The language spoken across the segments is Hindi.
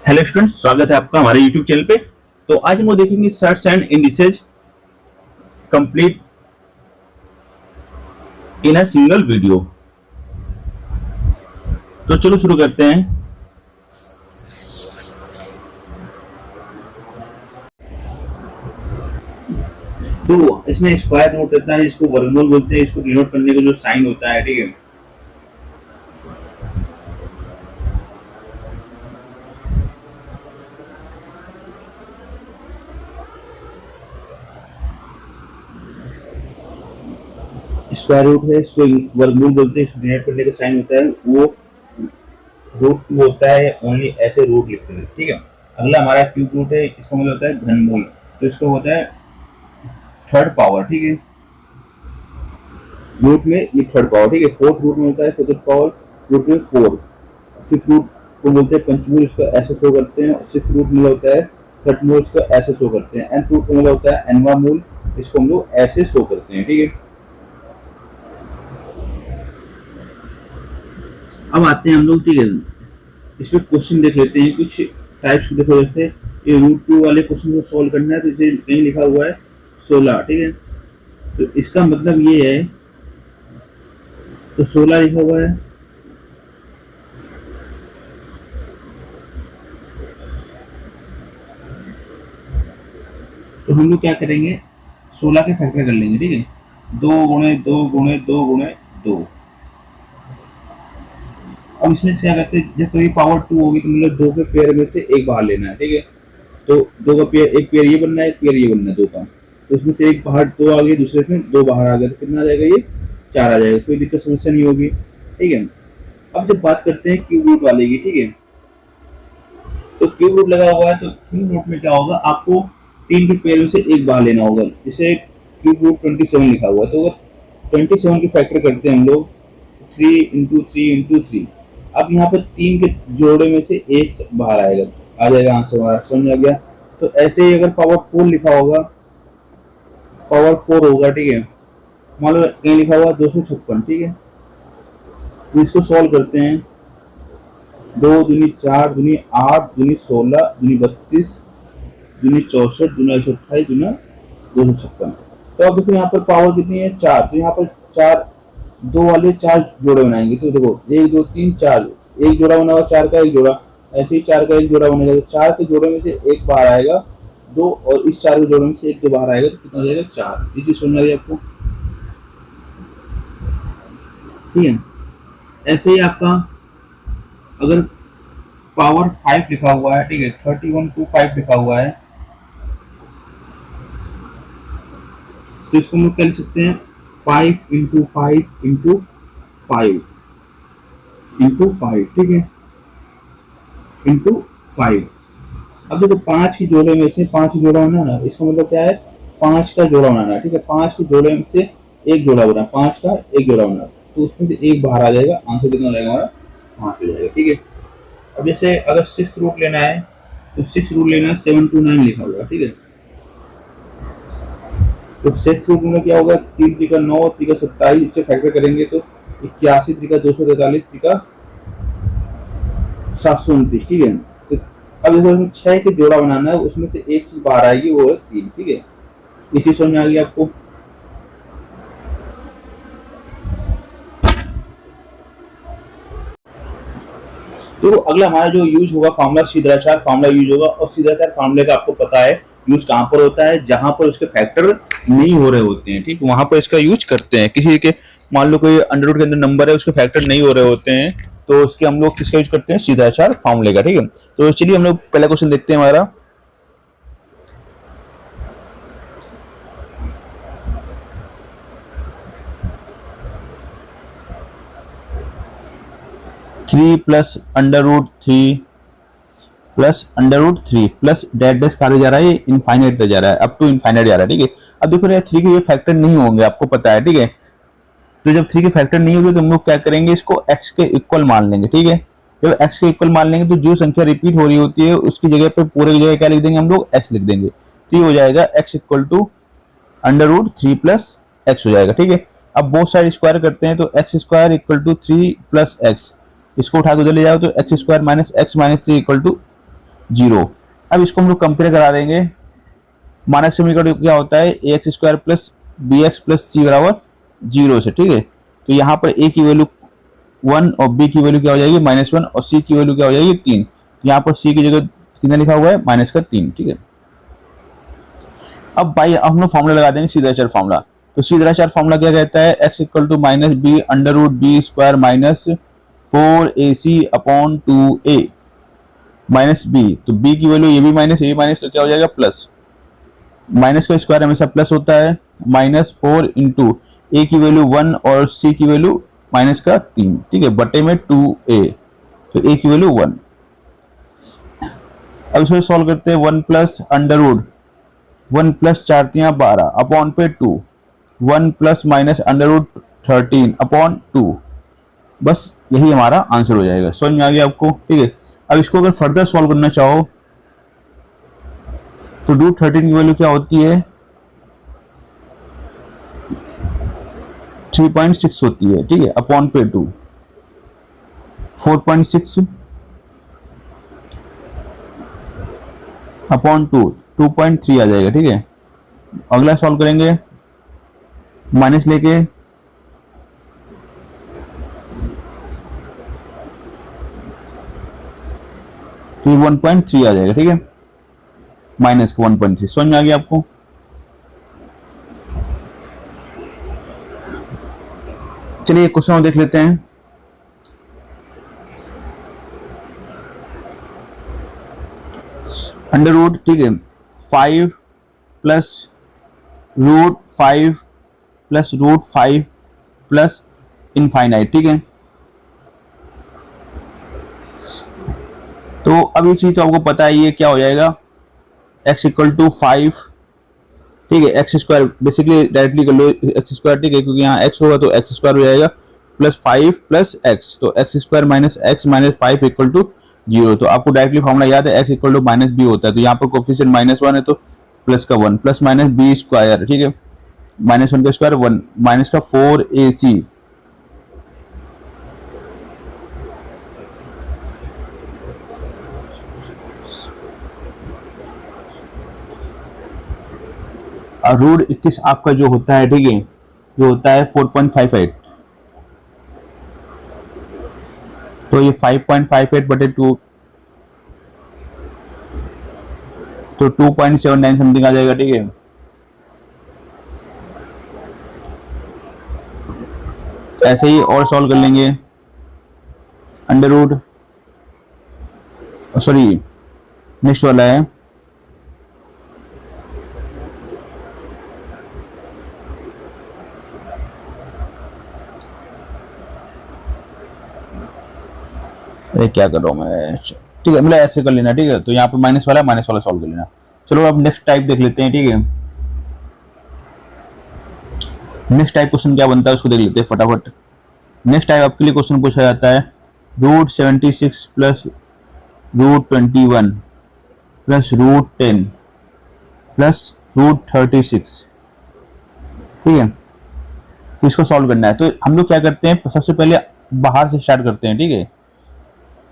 हेलो स्टूडेंट्स, स्वागत है आपका हमारे यूट्यूब चैनल पे। तो आज हम लोग देखेंगे search and indices complete in a single video. तो चलो शुरू करते हैं। तो इसमें स्क्वायर रूट रहता है, इसको वर्गमूल बोलते हैं। इसको डिनोट करने का जो साइन होता है, ठीक है, स्क्वायर रूट है, इसको वर्गमूल बोलते हैं। इसको डिनोट करने का साइन होता है वो रूट टू होता है, ओनली ऐसे रूट लिखते हैं, ठीक है। अगला हमारा क्यूब रूट है, इसका मतलब होता है घनमूल, तो इसको होता है थर्ड पावर, ठीक है। रूट में ये थर्ड पावर, ठीक है। फोर्थ रूट में होता है चतुर्थ पावर, रूट में फोर। फिफ्थ रूट को बोलते हैं पंचमूल, इसको ऐसे शो करते हैं। सिक्स रूट में होता है छठमूल, इसको ऐसे शो करते हैं। एंथ रूट में होता है एनवा मूल, इसको हम लोग ऐसे शो करते हैं, ठीक है। अब आते हैं हम लोग, ठीक है, इसमें क्वेश्चन देख लेते हैं कुछ टाइप्स। देखो, जैसे ये रूट टू वाले क्वेश्चन को सॉल्व करना है, तो इसे कहीं लिखा हुआ है 16, ठीक है। तो इसका मतलब ये है, तो 16 लिखा हुआ है, तो हम लोग क्या करेंगे, 16 के फैक्टर कर लेंगे, ठीक है। 2 गुणे 2 गुणे 2 गुणे 2। अब इसमें से क्या करते हैं, जब कभी पावर 2 होगी तो मतलब 2 के पेयर में से एक बाहर लेना है, ठीक है। तो 2 का पेयर, एक पेयर ये बनना है, एक पेयर ये बनना है, 2 का। तो उसमें से एक बाहर 2 आ गई, दूसरे में 2 बाहर आ गया, तो कितना आ जाएगा, ये 4 आ जाएगा। कोई दिक्कत समस्या नहीं होगी, ठीक है। अब जब बात करते हैं क्यूब रूट वाले की, ठीक है, तो क्यूब रूट लगा हुआ है, तो क्यूब रूट में क्या होगा, आपको 3 के पेयर में से एक बाहर लेना होगा। जैसे क्यूब रूट 27 लिखा हुआ है, तो अगर 27 के फैक्टर करते हैं हम लोग, 3 इंटू 3 इंटू 3। अब यहाँ पर 3 के जोड़े में से एक बाहर आएगा, आ जाएगा आंसर हमारा, समझ आ गया। तो ऐसे ही अगर पावर 4 लिखा होगा, पावर 4 होगा, ठीक है, मान लो कहीं लिखा हुआ 256, ठीक है। तो इसको सॉल्व करते हैं। 2 दूनी 4 दूनी 8 दूनी 16 दूनी 32 दूनी 64 दूना 128 दूना 256। तो अब देखो यहाँ पर पावर कितनी है, 4। तो यहाँ पर 4, 2 वाले 4 जोड़े बनाएंगे, तो देखो 1 2 3 4, एक जोड़ा बना हुआ 4 का, एक जोड़ा, ऐसे ही 4 का एक जोड़ा बनेगा। तो 4 के जोड़े में से एक बाहर आएगा 2, और इस 4 के जोड़े में से एक 2 बाहर आएगा, तो कितना जाएगा 4। ये चीज समझ आ रही है आपको, ठीक है। ऐसे ही आपका अगर पावर 5 लिखा हुआ है, ठीक है, 3125 लिखा हुआ है, तो इसको हम लोग क्या लिख सकते हैं, 5 इंटू 5 इंटू 5 इंटू 5, ठीक है, इंटू 5। अब देखो 5 की जोड़े में से 5 की जोड़ा बनाना है, इसका मतलब क्या है, 5 का जोड़ा बनाना है, ठीक है। 5 के जोड़े में से एक जोड़ा बना, 5 का एक जोड़ा बना, तो उसमें से एक बाहर आ जाएगा, आंसर कितना जाएगा हमारा, 5 हो जाएगा, ठीक है। अब जैसे अगर 6 रूट लेना है, तो 6 रूट लेना है, 729 लिखा होगा, ठीक है। तो 6 रूट में क्या होगा, 3 त्रिका 9 त्रिका 27, इससे फैक्टर करेंगे तो 81 त्रिका 243 त्रिका 729, ठीक है। तो अब देखो इसमें 6 के जोड़ा बनाना है, उसमें से एक चीज बाहर आएगी, वो है 3, ठीक है। इसी समझ में आ गया आपको। तो अगला हमारा जो यूज होगा फार्मूला, सीधाचार फार्मूला यूज होगा। और सीधाचार फार्मूले का आपको पता है यूज कहाँ पर होता है, जहां पर उसके फैक्टर नहीं हो रहे होते हैं, ठीक, वहां पर इसका यूज करते हैं। किसी के मान लो कोई अंडर रूट के अंदर नंबर है, उसके फैक्टर नहीं हो रहे होते हैं, तो उसके हम लोग किसका यूज करते हैं, सीधाचार फार्मूले का, ठीक है। तो चलिए हम लोग पहला क्वेश्चन देखते हैं हमारा। Three plus under root three plus under root three plus डेट डेस कहा जा रहा है, ये इनफाइनाइट जा रहा है, अप टू इनफाइनाइट जा रहा है, ठीक है। अब देखो यार, 3 के ये फैक्टर नहीं होंगे, आपको पता है, ठीक है। तो जब 3 के फैक्टर नहीं होंगे तो हम लोग क्या करेंगे, इसको x के इक्वल मान लेंगे, ठीक है। जब x के इक्वल मान लेंगे तो जो संख्या रिपीट हो रही होती है उसकी जगह पे पूरे की जगह क्या लिख देंगे हम लोग, x लिख देंगे। तो ये हो जाएगा x equal to under root 3 plus X हो जाएगा, ठीक है। अब बोथ साइड स्क्वायर करते हैं, तो x square equal to 3 plus X, इसको उठा के उधर ले जाओ, तो x square minus X minus 3 equal to zero. अब इसको हम लोग कंपेयर करा देंगे। मानक समीकरण क्या होता है, A x square plus B x plus C बराबर जीरो से, ठीक है। तो यहाँ पर ए की वैल्यू 1 और बी की वैल्यू क्या हो जाएगी -1 और सी की वैल्यू क्या हो जाएगी 3। यहाँ पर सी की जगह कितना लिखा हुआ है -3, ठीक है। अब भाई हम लोग फॉर्मूला लगा देंगे सीधा चार फॉर्मूला। तो सीधा चार फॉर्मूला क्या कहता है, x equal to minus B under root B square minus 4ac upon 2a minus B. तो b की वैल्यू ये भी माइनस, ये भी माइनस, तो क्या हो जाएगा प्लस। माइनस का स्क्वायर हमेशा प्लस होता है, -4 इंटू ए की वैल्यू 1 और सी की वैल्यू -3, ठीक है, बटे में 2a। तो ए की वैल्यू 1। अब इसको सॉल्व करते हैं। 1 प्लस अंडर रूट 1 प्लस 4 तियां 12 अपॉन पे 2, 1 plus minus under root 13 upon 2। बस यही हमारा आंसर हो जाएगा। समझ में आ गया आपको, ठीक है। अब इसको अगर फर्दर सॉल्व करना चाहो तो रूट 13 की वैल्यू क्या होती है 3.6 होती है, ठीक है, अपॉन पे 2 4.6 अपॉन 2 2.3 आ जाएगा, ठीक है। अगला सॉल्व करेंगे माइनस लेके, तो 1.3 आ जाएगा, ठीक है, माइनस का 1.3। समझ में आ गया आपको। चलिए क्वेश्चन और देख लेते हैं। अंडर रूट, ठीक है, 5 plus root 5 plus root 5 plus infinite, ठीक है। तो अब ये चीज तो आपको पता है, ये क्या हो जाएगा x इक्वल टू 5, ठीक है, एक्स स्क्वायर बेसिकली डायरेक्टली कर लो एक्स स्क्वायर, ठीक है, क्योंकि यहाँ x होगा तो एक्स स्क्वायर हो जाएगा प्लस 5 प्लस एक्स, तो x square minus X minus 5 equal to 0। तो आपको डायरेक्टली फॉर्मूला याद है, x equal to minus B होता है। तो यहाँ पर कोफिशिएंट -1 है तो प्लस का 1 प्लस माइनस बी स्क्वायर, ठीक है, -1 का स्क्वायर 1 माइनस का 4ac और रूट 21 आपका जो होता है, ठीक है, जो होता है 4.58। तो ये 5.58 बटे 2 तो 2.79 समथिंग आ जाएगा, ठीक है। ऐसे ही और सॉल्व कर लेंगे। अंडर रूट, सॉरी नेक्स्ट वाला है अरे क्या कर रहा हूँ मैं, ठीक है, मतलब ऐसे कर लेना, ठीक है। तो यहाँ पर माइनस वाला सॉल्व कर लेना। चलो अब नेक्स्ट टाइप देख लेते हैं, ठीक है। नेक्स्ट टाइप क्वेश्चन क्या बनता है उसको देख लेते हैं फटाफट। नेक्स्ट टाइप आपके लिए क्वेश्चन पूछा जाता है root 76 plus root 21 plus root 10 plus root 36, ठीक है। तो इसको सॉल्व करना है। तो हम लोग क्या करते हैं, सबसे पहले बाहर से स्टार्ट करते हैं, ठीक है।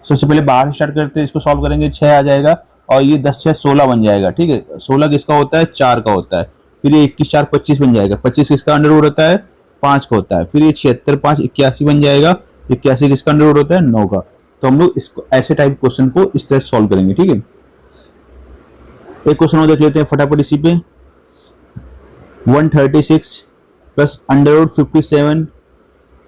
सबसे पहले बाहर से स्टार्ट करते हैं, इसको सॉल्व करेंगे 6 आ जाएगा और ये 10 6 16 बन जाएगा, ठीक है। 16 किसका होता है 4 का होता है, फिर ये 21 4 25 बन जाएगा, 25 किसका अंडर रूट होता है 5 का होता है, फिर ये 76 5 81 बन जाएगा, 81 किसका अंडर रूट होता है 9 का। तो हम लोग इसको ऐसे टाइप क्वेश्चन को इस तरह सॉल्व करेंगे, ठीक है। एक क्वेश्चन और देख लेते हैं फटाफट इसी पे। 136 plus under root 57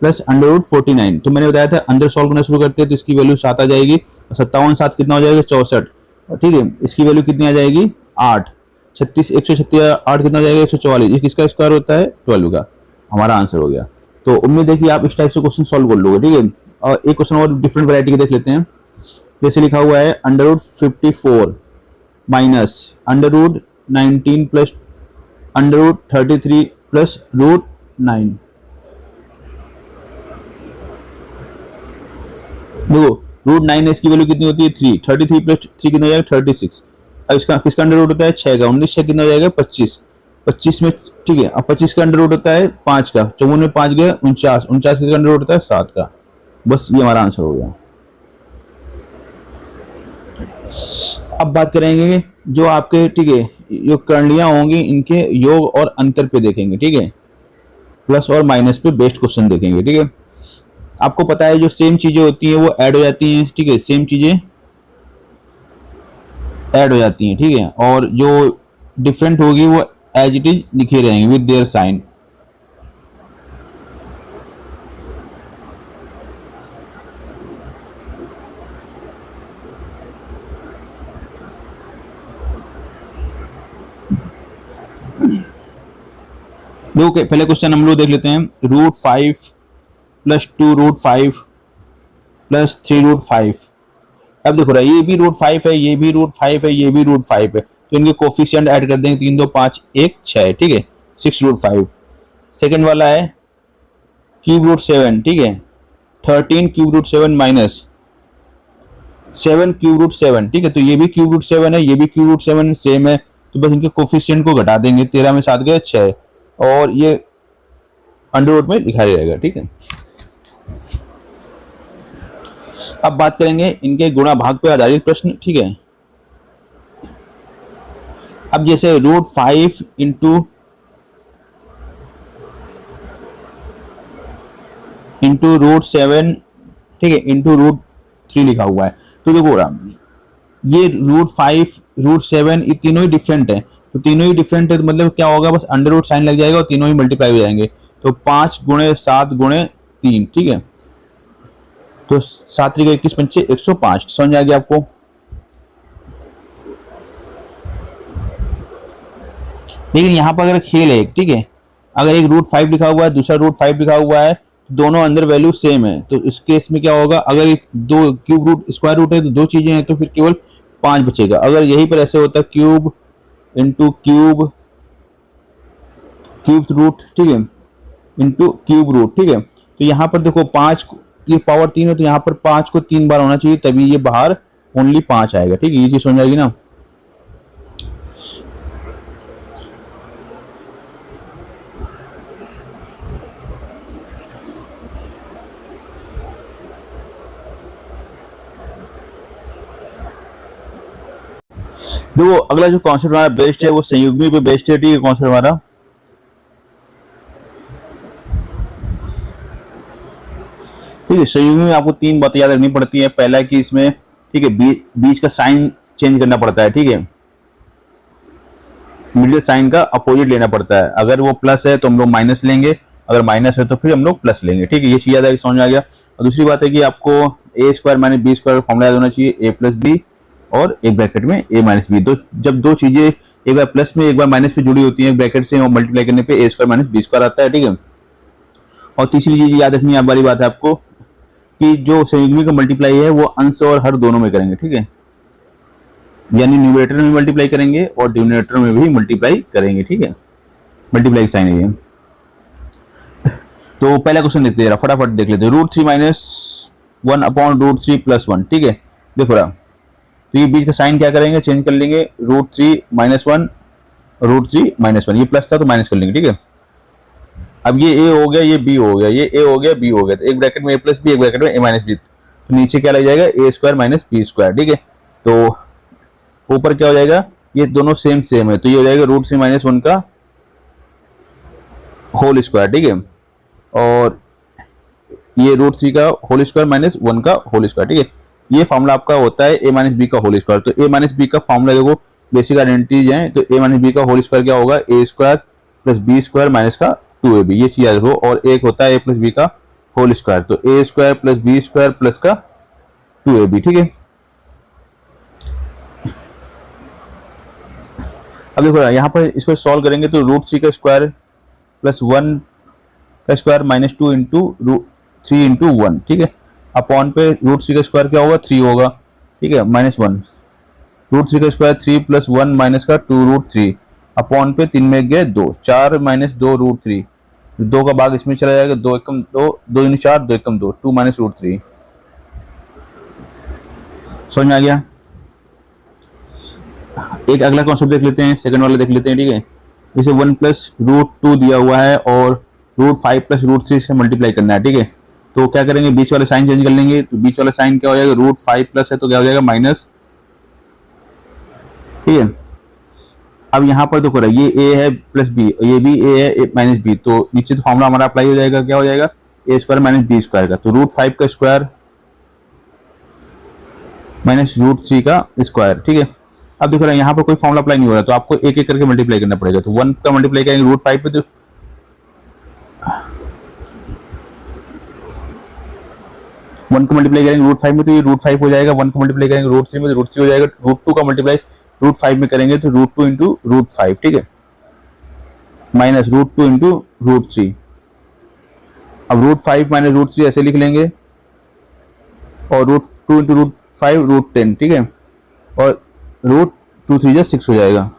plus under root 49। तो मैंने बताया था अंदर सॉल्व करना शुरू करते हैं तो इसकी वैल्यू 7 आ जाएगी, 57 7 कितना हो जाएगा 64, ठीक है। इसकी वैल्यू कितनी आ जाएगी 8, 36 136 8 कितना हो जाएगा 144। ये किसका स्क्वायर होता है 12 का। हमारा आंसर हो गया। तो उम्मीद है कि आप इस टाइप से क्वेश्चन सॉल्व कर लोगे, ठीक है। और एक क्वेश्चन और डिफरेंट वैरायटी के देख लेते हैं। जैसे लिखा हुआ है under root 54 minus under root 19 plus under root 33 plus root 9। देखो रूट 9 इसकी वैल्यू कितनी होती है 3, 33 प्लस 3 कितना हो जाएगा 36। अब इसका किसका अंडर रूट होता है 6 का, 19 6 कितना हो जाएगा 25, 25 में, ठीक है। अब 25 का अंडर रूट होता है 5 का, 54 में 5 गया 49, 49 किसका अंडर रूट होता है 7 का। बस ये हमारा आंसर हो गया। अब बात करेंगे जो आपके, ठीक है, जो करणियां होंगी इनके योग और अंतर पे देखेंगे, ठीक है, प्लस और माइनस पे बेस्ड क्वेश्चन देखेंगे, ठीक है। आपको पता है जो सेम चीजें होती हैं वो ऐड हो जाती हैं, ठीक है, सेम चीजें ऐड हो जाती हैं, ठीक है, और जो डिफरेंट होगी वो एज इट इज लिखे रहेंगे विद देयर साइन। देखो पहले क्वेश्चन हम लोग देख लेते हैं। √5 + 2√5 + 3√5। अब देखो रहा है, ये भी √5 है, ये भी √5 है, ये भी √5 है, तो इनके कोफिशिएंट ऐड कर देंगे, 3 2 5 1 6, ठीक है, 6√5। सेकंड वाला है ³ √7, ठीक है, 13 ³ √7 माइनस 7 ³ √7, ठीक है, तो ये भी ³ √7 है, ये भी ³ √7 सेम है, तो बस इनके कोफिशिएंट को घटा देंगे, 13 में 7 गए 6, और ये अंडर में लिखा रहेगा, ठीक है। अब बात करेंगे इनके गुणा भाग पे आधारित प्रश्न, ठीक है। अब जैसे √5 इंटू √7, ठीक है, इंटू √3 लिखा हुआ है, तो देखो ये √5 √7 ये तीनों ही डिफरेंट है, तो तीनों ही डिफरेंट है तो मतलब क्या होगा, बस अंडर साइन लग जाएगा और तीनों ही मल्टीप्लाई हो जाएंगे, तो 5 × 7 × 3, ठीक है, तो 7 × 21 = 105। समझ आ गया आपको। लेकिन यहाँ पर अगर खेल है, ठीक है, अगर एक √5 लिखा हुआ है, दूसरा √5 लिखा हुआ है, दोनों अंदर वैल्यू सेम है, तो इस केस में क्या होगा, अगर एक दो क्यूब रूट स्क्वायर रूट है तो 2 चीजें हैं, तो फिर केवल 5 बचेगा। अगर यहीं पर ऐसे होता क्यूब इंटू क्यूब रूट, ठीक है, इंटू क्यूब रूट, ठीक है, तो यहाँ पर देखो 5, ये पावर 3 है, तो यहाँ पर 5 को 3 बार होना चाहिए, तभी ये बाहर ओनली 5 आएगा, ठीक है, ये चीज समझ आएगी ना। देखो अगला जो कॉन्सेप्ट हमारा बेस्ड है वो संयुग्मी पे बेस्ड है, ठीक है, कॉन्सेप्ट हमारा, ठीक है। संयुग्मी में आपको 3 बातें याद रखनी पड़ती है। पहला कि इसमें, ठीक है, बीच का साइन चेंज करना पड़ता है, ठीक है, मिडिल साइन का अपोजिट लेना पड़ता है, अगर वो प्लस है तो हम लोग माइनस लेंगे, अगर माइनस है तो फिर हम लोग प्लस लेंगे, ठीक है, ये चीज याद है, समझ आ गया। और दूसरी बात है कि आपको a² - b² फॉर्मूला याद होना चाहिए, a + b और एक ब्रैकेट में a - b। तो जब दो चीजें एक बार प्लस में एक बार माइनस में जुड़ी होती हैं ब्रैकेट से, और मल्टीप्लाई करने पे a² - b² आता है, ठीक है। और तीसरी चीज याद रखनी वाली बात है आपको कि जो संयुग्मी का मल्टीप्लाई है वो अंश और हर दोनों में करेंगे, ठीक है, यानी न्यूमरेटर में मल्टीप्लाई करेंगे और डिनोमिनेटर में भी मल्टीप्लाई करेंगे, ठीक है, मल्टीप्लाई साइन है ये। तो पहला क्वेश्चन देखते हैं, फटाफट देख लेते हैं। √3 - 1 / √3 + 1, ठीक है, देखो रहा, तो ये बीच का साइन क्या करेंगे, चेंज कर लेंगे, √3 - 1 √3 - 1, ये प्लस था तो माइनस कर लेंगे, ठीक है। अब ये a हो गया, ये b हो गया, ये a हो गया, b हो गया, तो एक ब्रैकेट में a + b, एक ब्रैकेट में a - b, तो नीचे क्या लग जाएगा, a² - b², ठीक है। तो ऊपर क्या हो जाएगा, ये दोनों सेम है, तो ये हो जाएगा √3 - 1 का होल स्क्वायर, ठीक है, और ये √3 का होल स्क्वायर - 1 का होल स्क्वायर, ठीक है। ये फॉर्मूला आपका होता है a - b का होल स्क्वायर। तो a - b का फॉर्मूला देखो, बेसिक आइडेंटिटीज हैं, तो a - b का होल स्क्वायर क्या होगा, a² + b² माइनस का 2ab, ये चीज याद रखो। और एक होता है a + b का होल स्क्वायर, तो a² + b² प्लस का 2ab, ठीक है। अब देखो यहाँ पर इसको सॉल्व करेंगे तो √3 का स्क्वायर + 1 का स्क्वायर -2 इंटू √3 × 1, ठीक है, अपॉन पे √3 का स्क्वायर क्या होगा, 3 होगा, ठीक है, -1, √3 का स्क्वायर 3 + 1 माइनस का 2√3, अपॉन पे 3 में गए 2, 4 - 2 √3, 2 का भाग इसमें चला जाएगा, 2 × 2, 2 × 4, 2 × 2, 2 - √3। समझ में आ गया। एक अगला कॉन्सेप्ट देख लेते हैं, सेकंड वाला देख लेते हैं, ठीक है। इसे 1 + √2 दिया हुआ है और √5 + √3 से मल्टीप्लाई करना है, ठीक है। तो क्या करेंगे, बीच वाले साइन चेंज कर लेंगे, तो बीच वाला साइन क्या हो जाएगा, √5 प्लस है तो क्या हो जाएगा, माइनस ठीक है। अब यहाँ पर देखो ये ए है प्लस बी, ये भी ए है माइनस बी, तो नीचे तो फॉर्मूला हमारा अप्लाई हो जाएगा, क्या हो जाएगा ए स्क्वायर माइनस बी स्क्वायर का, तो √5 का स्क्वायर माइनस √3 का स्क्वायर। ठीक है। अब देखो यहाँ पर कोई फॉर्मूला अप्लाई नहीं हो रहा, तो आपको एक एक करके मल्टीप्लाई करना पड़ेगा। तो 1 का मल्टीप्लाई करेंगे √5 पे, तो 1 का मल्टीप्लाई करेंगे √5 में तो ये √5 हो जाएगा। 1 का मल्टीप्लाई करेंगे √3 में तो √3 हो जाएगा। √2 का मल्टीप्लाई √5 में करेंगे तो √2 इंटू √5, ठीक है, माइनस √2 इंटू √3। अब √5 माइनस √3 ऐसे लिख लेंगे, और √2 इंटू √5 √10, ठीक है, और √2 3 6 हो जाएगा,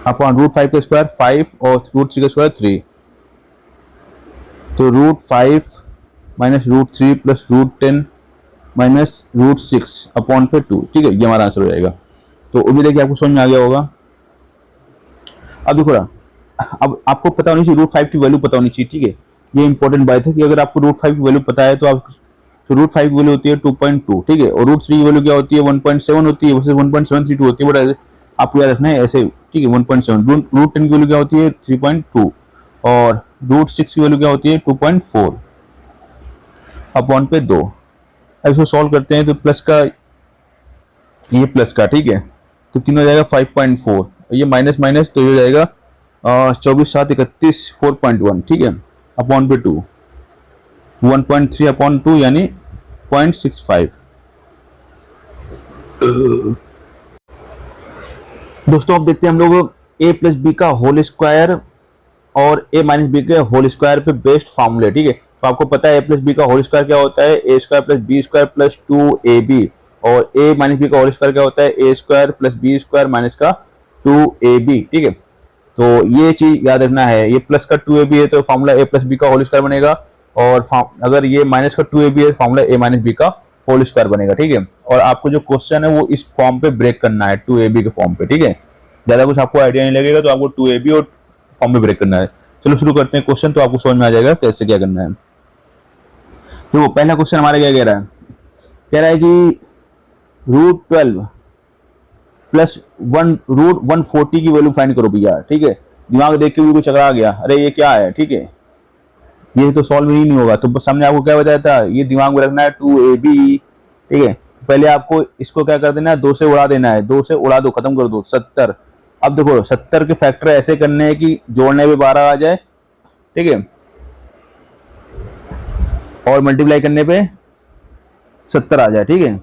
अपॉन √5 का स्क्वायर 5 और √3 का स्क्वायर 3, तो √5 माइनस √3 प्लस √10 माइनस √6 अपॉन पे 2, ठीक है, ये हमारा आंसर हो जाएगा। तो उम्मीद है कि आपको समझ में आ गया होगा। अब देखो ना, अब आपको पता होनी चाहिए √5 की वैल्यू पता होनी चाहिए, ठीक है, ये इंपॉर्टेंट बात है कि अगर आपको √5 की वैल्यू पता है तो आप, तो √5 की वैल्यू होती है 2.2, ठीक है, और √3 की वैल्यू क्या होती है 1.7 होती है, वैसे 1.732 होती है, बट आपको याद रखना है ऐसे, ठीक है, 1.7। √10 की वैल्यू क्या होती है 3.2, और √6 की वैल्यू क्या होती है 2.4 अपॉन पे 2। अब इसको सॉल्व करते हैं तो प्लस का, ये प्लस का, ठीक है, तो कितना हो जाएगा 5.4, ये माइनस माइनस तो ये हो जाएगा 24 7 31 4.1, ठीक है, अपॉन पे 2, 1.3 अपॉन 2 यानी 0.65। दोस्तों अब देखते हैं हम लोग a प्लस बी का होल स्क्वायर और a माइनस बी के होल स्क्वायर पे बेस्ड फार्मूले, ठीक है। तो आपको पता है a प्लस बी का होल स्क्वायर क्या होता है, a square plus B square plus 2ab, और a माइनस बी का होल स्क्वायर क्या होता है, a square plus B square minus का 2ab, ठीक है। तो ये चीज याद रखना है, ये प्लस का 2ab है तो फार्मूला a प्लस बी का होल स्क्वायर बनेगा, और अगर ये माइनस का 2ab है फार्मूला a माइनस बी का होल स्क्वायर बनेगा, ठीक है। और आपको जो क्वेश्चन है वो इस फॉर्म पे ब्रेक करना है, 2ab के फॉर्म पे, ठीक है। ज्यादा कुछ आपको आइडिया नहीं लगेगा, तो आपको 2ab और फॉर्म में ब्रेक करना है। चलो शुरू करते हैं क्वेश्चन, तो आपको समझ में आ जाएगा कैसे क्या करना है। तो पहला क्वेश्चन हमारा क्या कह रहा है, कह रहा है कि √12 प्लस 140 की वैल्यू फाइंड करो भैया, ठीक है। दिमाग देख के भी कुछ चकरा गया, अरे ये क्या है, ठीक है, ये तो सॉल्व ही नहीं होगा। तो सामने आपको क्या बताया था, ये दिमाग में रखना है 2ab, ठीक है। पहले आपको इसको क्या कर देना है, 2 से उड़ा देना है, 2 से उड़ा दो, खत्म कर दो, 70। अब देखो 70 के फैक्टर ऐसे करने हैं कि जोड़ने पे 12 आ जाए, ठीक है, और मल्टीप्लाई करने पे 70 आ जाए, ठीक है।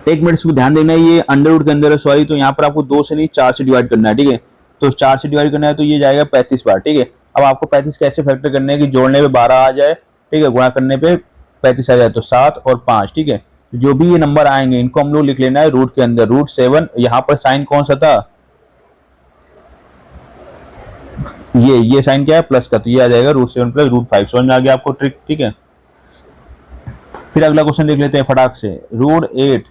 एक मिनट इसको ध्यान देना है, ये अंडर रूट के अंदर है, सॉरी, तो यहाँ पर आपको 2 से नहीं 4 से डिवाइड करना है, ठीक है। तो 4 से डिवाइड करना है तो ये जाएगा 35 बार, ठीक है। अब आपको 35 कैसे फैक्टर करने हैं कि जोड़ने पे 12 आ जाए, ठीक है, गुणा करने पे 35 आ जाए, तो 7 और 5, ठीक है। जो भी ये नंबर आएंगे इनको हम लोग लिख लेना है रूट के अंदर, √7, यहाँ पर साइन कौन सा था, ये साइन क्या है प्लस का, तो ये आ जाएगा √7 प्लस √5। समझ में आ गया आपको ट्रिक, ठीक है। फिर अगला क्वेश्चन देख लेते हैं फटाक से, √8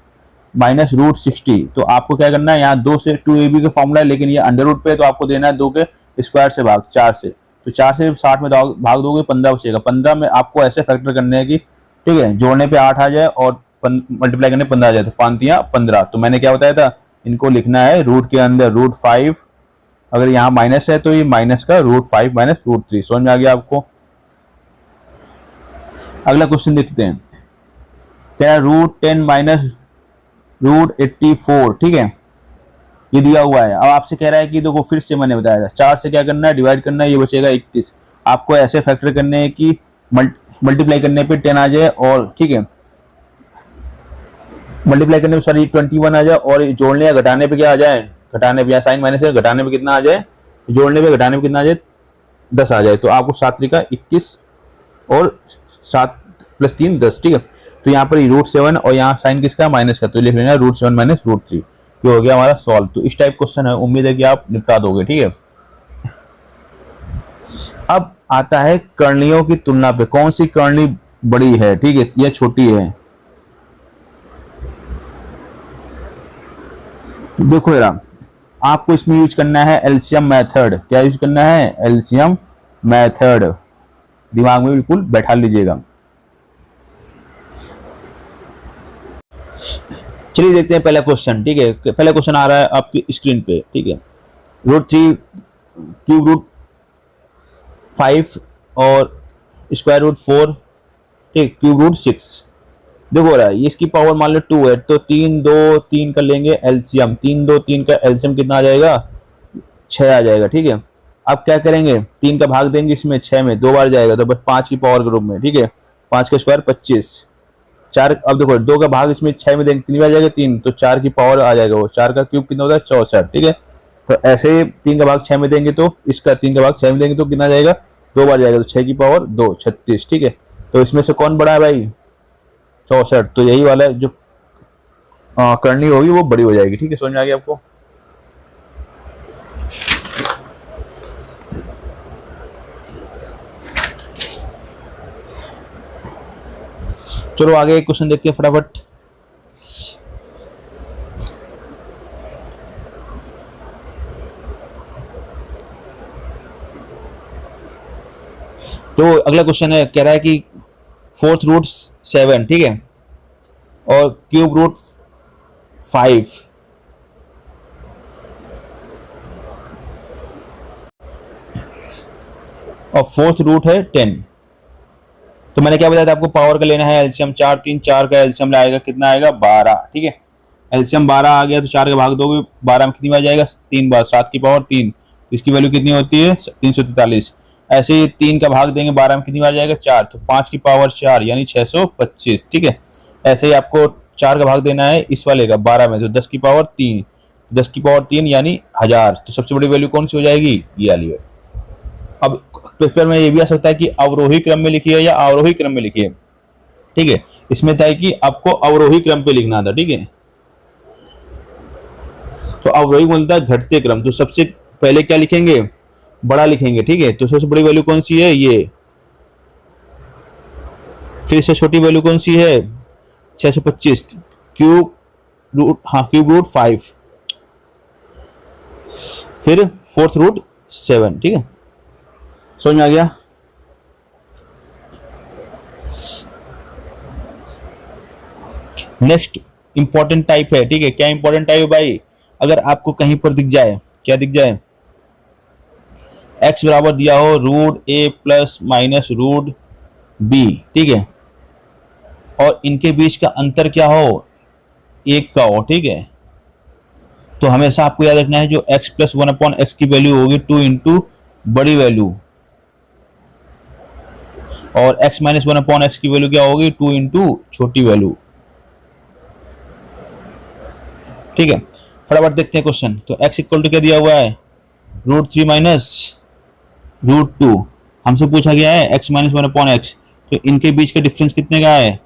माइनस √60, तो आपको क्या करना है, यहाँ 2 से 2ab का फॉर्मूला है, लेकिन ये अंडर रूट पे है, तो आपको देना है 2 के स्क्वायर से भाग 4 से, तो 4 से 60 में भाग दोगे 15 बचेगा। 15 में आपको ऐसे फैक्टर करने हैं कि, ठीक है, जोड़ने पे 8 आ जाए और मल्टीप्लाई करने 15 आ जाए, तो 5 या 15। तो मैंने क्या बताया था, इनको लिखना है रूट के अंदर √5, अगर यहाँ माइनस है तो ये माइनस का √5 माइनस √3। समझ में आ गया आपको। अगला क्वेश्चन देखते हैं, क्या है √10 माइनस √84, ठीक है, ये दिया हुआ है। अब आपसे कह रहा है कि देखो फिर से मैंने बताया था 4 से क्या करना है, डिवाइड करना है, ये बचेगा 21। आपको ऐसे फैक्टर करने हैं कि मल्टीप्लाई करने पे 10 आ जाए, और ठीक है, मल्टीप्लाई करने पे सॉरी 21 आ जाए, और जोड़ने या घटाने पे क्या आ जाए, घटाने पे, या साइन माइनस है, घटाने पे कितना आ जाए, जोड़ने पे घटाने पे कितना आ जाए 10 आ जाए, तो आपको 7 3 21 और 7 प्लस 3 10, ठीक है। तो यहाँ पर √7 और यहाँ साइन किसका, माइनस का, तो लिख लेना √7 माइनस √3, ये हो गया हमारा सॉल्व। तो इस टाइप क्वेश्चन है, उम्मीद है कि आप निपटा दोगे, ठीक है। अब आता है कर्णियों की तुलना पे कौन सी कर्णी बड़ी है, ठीक है, या छोटी है। देखो यार, आपको इसमें यूज करना है एलसीएम मेथड। क्या यूज करना है, एलसीएम मेथड, दिमाग में बिल्कुल बैठा लीजिएगा। चलिए देखते हैं पहला क्वेश्चन। ठीक है, पहला क्वेश्चन आ रहा है आपकी स्क्रीन पे। ठीक है, √3 क्यूब रूट 5 और स्क्वायर रूट 4, ठीक, क्यूब रूट 6। देखो हो रहा है, ये इसकी पावर मान लो 2 है, तो 3 2 3 कर लेंगे एलसीएम। 3 2 3 का एलसीएम कितना आ जाएगा? 6 आ जाएगा। ठीक है, अब क्या करेंगे, 3 का भाग देंगे इसमें, 6 में 2 बार जाएगा, तो बस 5 की पावर के रूप में। ठीक है, 5 का स्क्वायर 25। 4, अब देखो 2 का भाग इसमें 6 में देंगे, कितनी बार जाएगा? 3, तो 4 की पावर आ जाएगा वो। 4 का क्यूब कितना होता है? 64। ठीक है, तो ऐसे ही 3 का भाग 6 में देंगे, तो इसका 3 का भाग 6 में देंगे तो कितना जाएगा? 2 बार जाएगा, तो 6 की पावर 2, 36। ठीक है, तो इसमें से कौन बड़ा है भाई? 64। तो यही वाला जो करनी होगी वो बड़ी हो जाएगी। ठीक है, समझ में आ गया आपको? चलो आगे एक क्वेश्चन देखते हैं फटाफट। तो अगला क्वेश्चन है, कह रहा है कि 4th √7, ठीक है, और क्यूब रूट 5 और 4th रूट है 10। तो मैंने क्या बताया था आपको, पावर का लेना है एलसीएम। 4 3 4 का एलसीएम लाएगा, कितना आएगा? 12। ठीक है, एलसीएम 12 आ गया, तो 4 का भाग दोगे 12 में कितनी बार जाएगा? 3 बार। 7 की पावर 3, इसकी वैल्यू कितनी होती है? 343। ऐसे ही 3 का भाग देंगे 12 में, कितनी बार जाएगा? 4, तो 5 की पावर 4 यानी 625। ठीक है, ऐसे ही आपको 4 का भाग देना है इस वाले का 12 में, तो 10 की पावर 3, 10 की पावर 3 यानी 1000। तो सबसे बड़ी वैल्यू कौन सी हो जाएगी? ये वाली है। अब पेपर में ये भी आ सकता है कि अवरोही क्रम में लिखिए या आरोही क्रम में लिखिए। ठीक है, इसमें था कि आपको अवरोही क्रम पे लिखना था। ठीक है, तो अवरोही बोलता है घटते क्रम, तो सबसे पहले क्या लिखेंगे? बड़ा लिखेंगे। ठीक है, तो सबसे बड़ी वैल्यू कौन सी है? ये। फिर इससे छोटी वैल्यू कौन सी है? 625। क्यूब रूट, हाँ, क्यूब रूट 5, फिर 4th √7। ठीक है, समझ में आ गया? नेक्स्ट इंपॉर्टेंट टाइप है। ठीक है, क्या इंपॉर्टेंट टाइप है भाई? अगर आपको कहीं पर दिख जाए, क्या दिख जाए? x बराबर दिया हो √a प्लस माइनस √b, ठीक है, और इनके बीच का अंतर क्या हो? 1 का हो। ठीक है, तो हमेशा आपको याद रखना है जो x प्लस 1/x की वैल्यू होगी 2 इंटू बड़ी वैल्यू, और x माइनस 1/x की वैल्यू क्या होगी? 2 इंटू छोटी वैल्यू। ठीक है, फटाफट देखते हैं क्वेश्चन। तो x इक्वल टू क्या दिया हुआ है? √3 माइनस √2। हमसे पूछा गया है x माइनस 1/x, तो इनके बीच का डिफरेंस कितने का है?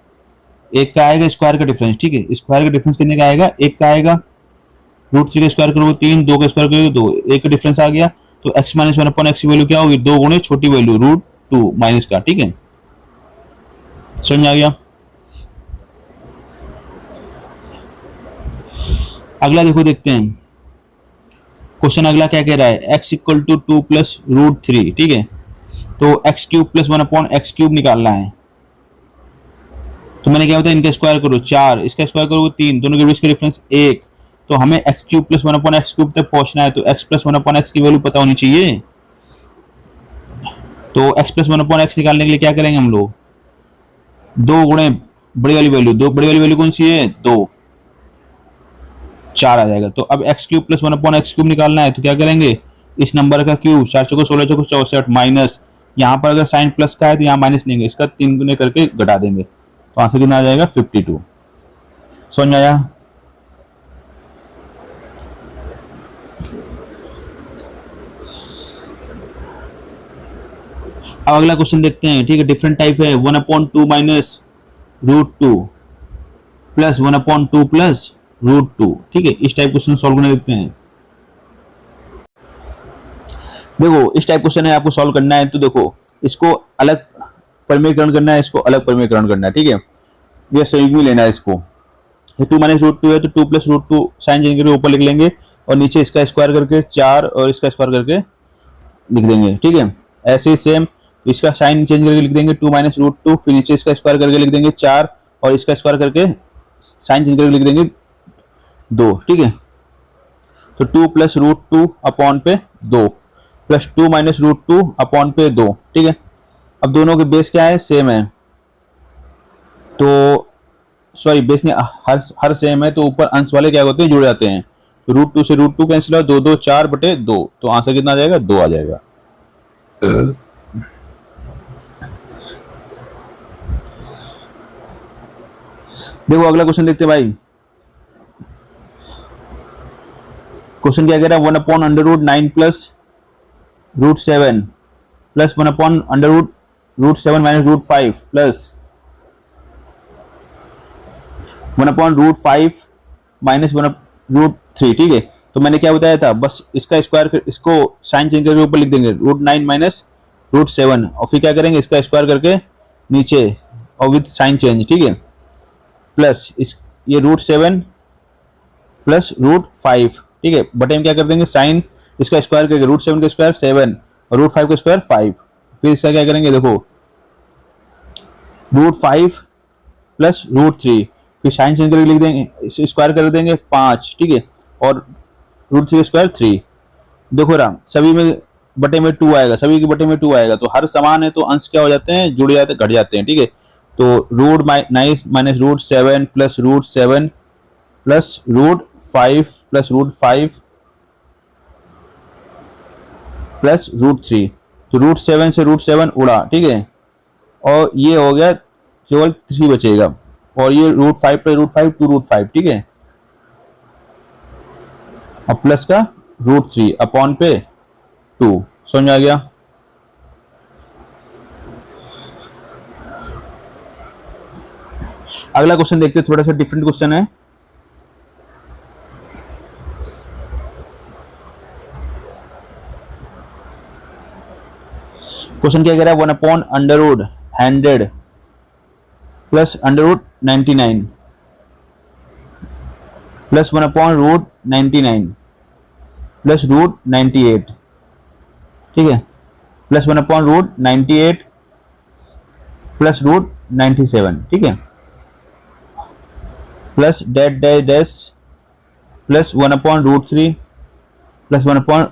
1 का आएगा, स्क्वायर का डिफरेंस। ठीक है, स्क्वायर का डिफरेंस कितने का आएगा? 1 का आएगा। √3 का स्क्वायर करोगे 3, 2 का स्क्वायर करोगे 2, 1 का डिफरेंस आ गया। तो x माइनस 1/x की वैल्यू क्या होगी? 2 गुणे छोटी वैल्यू √2 माइनस का। ठीक है, समझ में आ गया? अगला देखो, देखते हैं क्वेश्चन। अगला क्या कह रहा है? x equal to 2 plus √3। ठीक है, तो x cube plus 1/x cube निकालना है। तो मैंने क्या बताया, इनका स्क्वायर करो 4, इसका स्क्वायर करो 3, दोनों के बीच का डिफरेंस 1। तो हमें x cube plus 1/x cube तक पहुंचना है, तो x प्लस 1/x की वैल्यू पता होनी चाहिए। तो x प्लस 1/x निकालने के लिए क्या करेंगे हम लोग? 2 गुणे बड़ी वाली वैल्यू, 2 बड़ी वाली वैल्यू कौन सी है? 2, 4 आ जाएगा। तो अब x cube plus 1/x cube निकालना है, तो क्या करेंगे? इस नंबर का क्यूब, 4 चौको 16 चौको 64 माइनस, यहाँ पर अगर साइन प्लस का है तो यहाँ माइनस लेंगे, इसका 3 गुने करके घटा देंगे, तो आंसर कितना आ जाएगा? 52। समझ में आया? अब अगला क्वेश्चन देखते हैं। ठीक है, डिफरेंट टाइप है। 1/2 माइनस √2 प्लस 1/2 प्लस √2। ठीक है, इस टाइप क्वेश्चन सॉल्व करने देखते हैं। देखो इस टाइप क्वेश्चन है, आपको सॉल्व करना है, तो देखो इसको अलग परिमेयकरण करना है, इसको अलग परिमेयकरण करना है। ठीक है, ये संयुग्म में लेना है इसको। 2 माइनस √2 है, तो 2 प्लस √2 साइन चेंज करके ऊपर लिख लेंगे, और नीचे इसका स्क्वायर करके 4 और इसका स्क्वायर करके लिख देंगे। ठीक है, ऐसे ही सेम इसका साइन चेंज करके लिख देंगे 2 माइनस √2, फिर नीचे इसका स्क्वायर करके लिख देंगे 4 और इसका स्क्वायर करके साइन चेंज करके लिख देंगे 2, ठीक है। तो 2 प्लस रूट 2 अपॉन पे 2 प्लस 2 माइनस रूट 2 अपॉन पे 2, ठीक है। अब दोनों के बेस क्या है, सेम है, तो सॉरी बेस नहीं, हर सेम है, तो ऊपर अंश वाले क्या होते हैं, जुड़ जाते हैं। तो रूट 2 से रूट 2 कैंसिल हो, 2 2 4 बटे 2, तो आंसर कितना आ जाएगा, 2 आ जाएगा। देखो अगला क्वेश्चन देखते हैं भाई। क्वेश्चन क्या कह रहा है, 1 upon under root 9 plus root 7 plus 1 upon under root 7 minus root 5 plus 1 upon root 5 minus 1 root 3, ठीक है। तो मैंने क्या बताया था, बस इसका स्क्वायर, इसको साइन चेंज करके ऊपर लिख देंगे, रूट 9 माइनस रूट 7, और फिर क्या करेंगे, इसका स्क्वायर करके नीचे और विद साइन चेंज, ठीक है। प्लस इस ये रूट 7 प्लस रूट 5, ठीक है, बटे में क्या कर देंगे, साइन इसका स्क्वायर करके, रूट 7 का स्क्वायर 7 और रूट 5 का स्क्वायर 5, फिर इसका क्या करेंगे, देखो रूट 5 प्लस रूट 3, फिर साइन चेंज करके लिख देंगे, स्क्वायर कर देंगे 5, ठीक है, और रूट 3 स्क्वायर 3। देखो रहा सभी में बटे में 2 आएगा, सभी के बटे में 2 आएगा, तो हर समान है तो अंश क्या हो जाते हैं, जुड़ जाते हैं, घट जाते हैं, ठीक है। तो root 9 minus root 7 plus root 7 plus root 5 plus root 5 plus root 3, तो रूट 7 से रूट 7 उड़ा, ठीक है, और ये हो गया, केवल 3 बचेगा, और ये रूट 5 प्लस रूट 5 2 रूट 5, ठीक है, और प्लस का रूट 3 अपॉन पे 2, समझ आ गया। अगला क्वेश्चन देखते हैं, थोड़ा सा डिफरेंट क्वेश्चन है। क्वेश्चन क्या कह रहा है, 1 upon under root 100 plus under root 99 plus 1 upon root 99 plus root 98, ठीक है, plus 1 upon root 98 plus root 97, ठीक है, प्लस डेट dash dash plus 1 upon root 3 plus 1 upon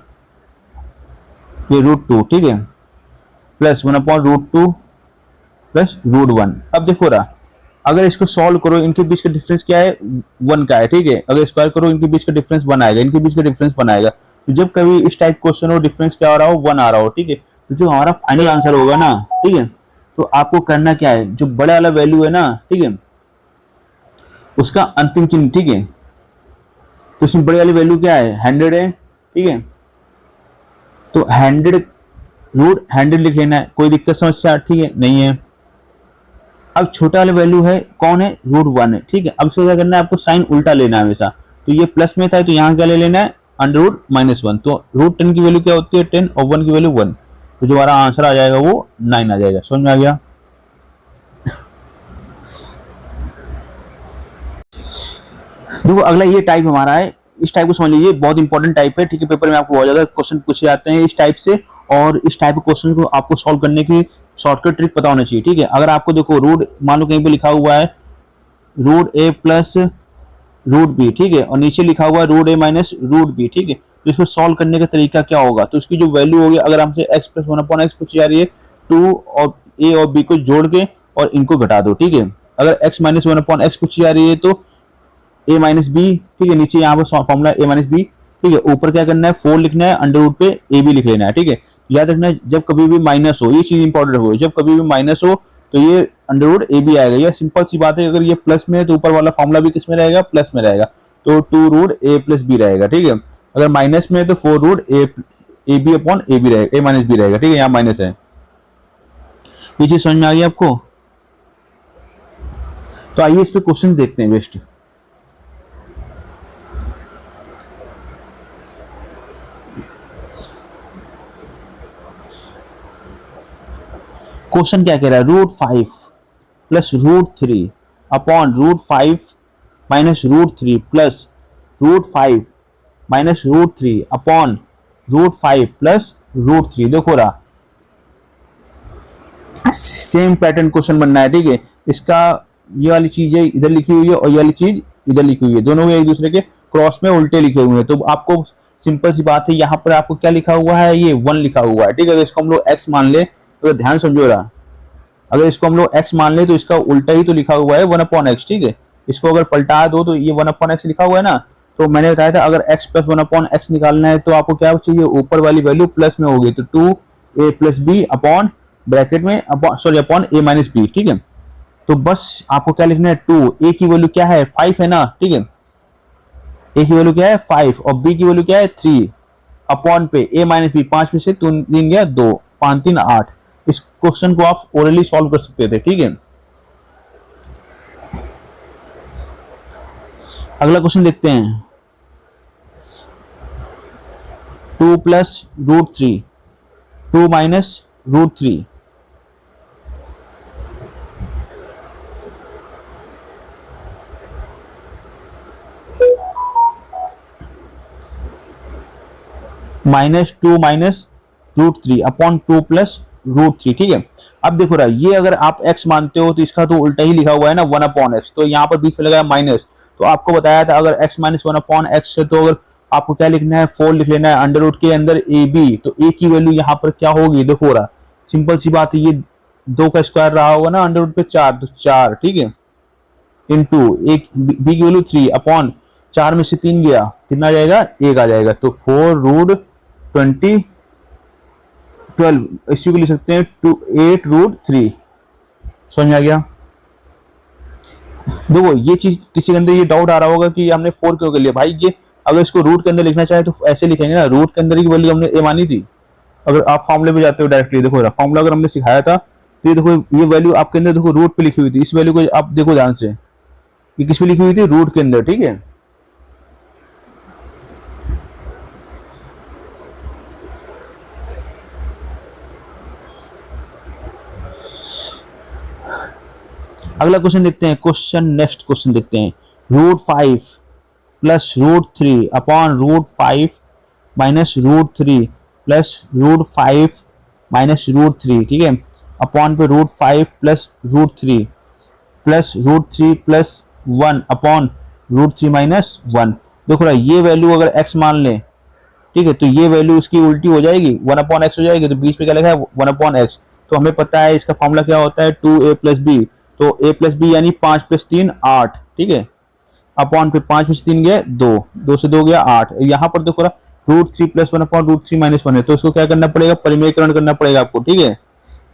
ये रूट 2, ठीक है, plus 1 upon root 2 plus root 1। अब देखो रहा, अगर इसको सॉल्व करो, इनके बीच का डिफरेंस क्या है, 1 का है, ठीक है, अगर स्क्वायर करो इनके बीच का डिफरेंस 1 आएगा, इनके बीच का डिफरेंस 1 आएगा, तो जब कभी इस टाइप क्वेश्चन हो, डिफरेंस क्या हो रहा हो, 1 आ रहा हो, ठीक है, तो जो हमारा फाइनल आंसर होगा ना, ठीक है, तो आपको करना क्या है, जो बड़ा वाला वैल्यू है ना, ठीक है, उसका अंतिम चिन्ह, ठीक है, तो इसमें बड़ी वाली वैल्यू क्या है, 100 है, ठीक है, तो 100 रूट 100 लिख लेना है, कोई दिक्कत समस्या, ठीक है, नहीं है। अब छोटा वाला वैल्यू है कौन है, रूट 1 है, ठीक है। अब इसको क्या करना है, आपको साइन उल्टा लेना है हमेशा, तो ये प्लस में था, तो यहाँ क्या ले लेना है, अंडर रूट -1, तो रूट 10 की वैल्यू क्या होती है, 10, और 1 की वैल्यू 1, तो जो हमारा आंसर आ जाएगा वो 9 आ जाएगा, समझ में आ गया। देखो अगला ये टाइप हमारा है, इस टाइप को समझ लीजिए, बहुत इंपॉर्टेंट टाइप है, ठीक है, पेपर में आपको बहुत ज्यादा क्वेश्चन पूछे जाते हैं इस टाइप से, और इस टाइप के क्वेश्चन को आपको सॉल्व करने की शॉर्टकट ट्रिक पता होना चाहिए, ठीक है। अगर आपको देखो रूट, मान लो कहीं पे लिखा हुआ है रूट ए प्लस रूट बी, ठीक है, और नीचे लिखा हुआ है रूट ए माइनस रूट बी, ठीक है, तो इसको सॉल्व करने का तरीका क्या होगा, तो इसकी जो वैल्यू होगी, अगर हमसे x प्लस 1 अपॉन एक्स पूछी जा रही है, 2 और a और b को जोड़ के और इनको घटा दो, ठीक है। अगर x माइनस 1 अपॉन एक्स पूछी जा रही है तो a माइनस बी, ठीक है, नीचे यहाँ पर फॉर्मूला a माइनस बी, ठीक है, ऊपर क्या करना है, 4 लिखना है, अंडर रूट पे ए बी लिख लेना है, ठीक है। याद रखना है, जब कभी भी माइनस हो, ये चीज इंपॉर्टेंट हो, जब कभी भी माइनस हो तो ये अंडर रूट ए बी आएगा, ये सिंपल सी बात है। अगर ये प्लस में है तो ऊपर वाला फॉर्मूला भी किस में रहेगा, प्लस में रहेगा, तो 2 रूट ए प्लस बी रहेगा, ठीक है। अगर माइनस में है तो 4 root A B upon A B रहेगा, ए माइनस बी रहेगा, ठीक है, यहाँ माइनस है। ये चीज समझ में आ गई आपको, तो आइए इस पे क्वेश्चन देखते हैं बेस्ट। क्वेश्चन क्या कह रहा है, root 5 plus root 3 upon root 5 minus root 3 plus root 5 minus root 3 upon root 5 plus root 3। देखो रहा, सेम पैटर्न क्वेश्चन बनना है, ठीक है। इसका ये वाली चीज है इधर लिखी हुई है और ये वाली चीज इधर लिखी हुई है, दोनों एक दूसरे के क्रॉस में उल्टे लिखे हुए हैं। तो आपको सिंपल सी बात है, यहाँ पर आपको क्या लिखा हुआ है, ये 1 लिखा हुआ है, ठीक है। अगर इसको हम लोग x मान ले तो ध्यान समझो रहा, अगर इसको हम लोग x मान ले तो इसका उल्टा ही तो लिखा हुआ है 1/x, ठीक है। इसको अगर पलटा दो तो ये 1/x लिखा हुआ है ना। तो मैंने बताया था अगर x प्लस 1/x निकालना है तो आपको क्या चाहिए, ऊपर वाली वैल्यू प्लस में होगी, तो 2a plus B upon bracket में अपॉन a माइनस बी, ठीक है। तो बस आपको क्या लिखना है, 2, a की वैल्यू क्या है 5 है ना, ठीक है। a की वैल्यू क्या है 5 और b की वैल्यू क्या है 3 अपॉन पे a माइनस बी, 5 में से 3 गया 2, 5 3 8। इस क्वेश्चन को आप ओरली सॉल्व कर सकते थे, ठीक है। अगला क्वेश्चन देखते हैं, 2 plus root 3, 2 minus root 3, -2 minus root 3 upon 2 plus root 3, ठीक है। अब देखो रहा, ये अगर आप x मानते हो तो इसका तो उल्टा ही लिखा हुआ है ना 1/x, तो यहाँ पर बीच में लगा माइनस। तो आपको बताया था अगर x माइनस 1/x है तो अगर आपको क्या लिखना है 4 लिख लेना है, अंडर रूट के अंदर ए बी, तो a की वैल्यू यहाँ पर क्या होगी, देखो रहा सिंपल सी बात है, ये 2 का स्क्वायर रहा होगा ना अंडर रूट पे 4, तो 4, ठीक है, इंटू एक b की वैल्यू 3 अपॉन 4 में से 3 गया, कितना आ जाएगा 1 आ जाएगा, तो 4√20 12, इसी को लिख सकते हैं 8√3। समझ में आ गया। देखो ये चीज किसी के अंदर ये डाउट आ रहा होगा कि हमने 4 क्यों कर लिया भाई, ये अगर इसको रूट के अंदर लिखना चाहे तो ऐसे लिखेंगे ना, रूट के अंदर की वैल्यू हमने ए मानी थी। अगर आप फॉर्मूले पे जाते हो डायरेक्टली, देखो फॉर्मूला अगर हमने सिखाया था तो ये देखो ये वैल्यू आपके अंदर देखो रूट पे लिखी हुई थी, इस वैल्यू को आप देखो ध्यान से, ये किस पे लिखी हुई थी, रूट के अंदर, ठीक है। अगला क्वेश्चन देखते हैं, नेक्स्ट क्वेश्चन देखते हैं, √5 plus √3 upon √5 minus √3 plus √5 minus √3, ठीक है, अपॉन पे √5 plus √3 plus √3 plus 1 upon √3 minus 1। देखो रहा ये वैल्यू अगर x मान ले, ठीक है, तो ये वैल्यू उसकी उल्टी हो जाएगी 1/x हो जाएगी, तो बीच में क्या लिखा है 1/x। तो हमें पता है इसका फॉर्मूला क्या होता है 2a प्लस बी, तो a प्लस बी यानी 5 प्लस 3 8, ठीक है, अपॉन पे 5 में से 3 गया 2, 2 से 2 गया 8। यहाँ पर देखो √3 प्लस 1 अपॉन √3 माइनस 1 है, तो इसको क्या करना पड़ेगा, परिमेयकरण करना पड़ेगा आपको, ठीक है।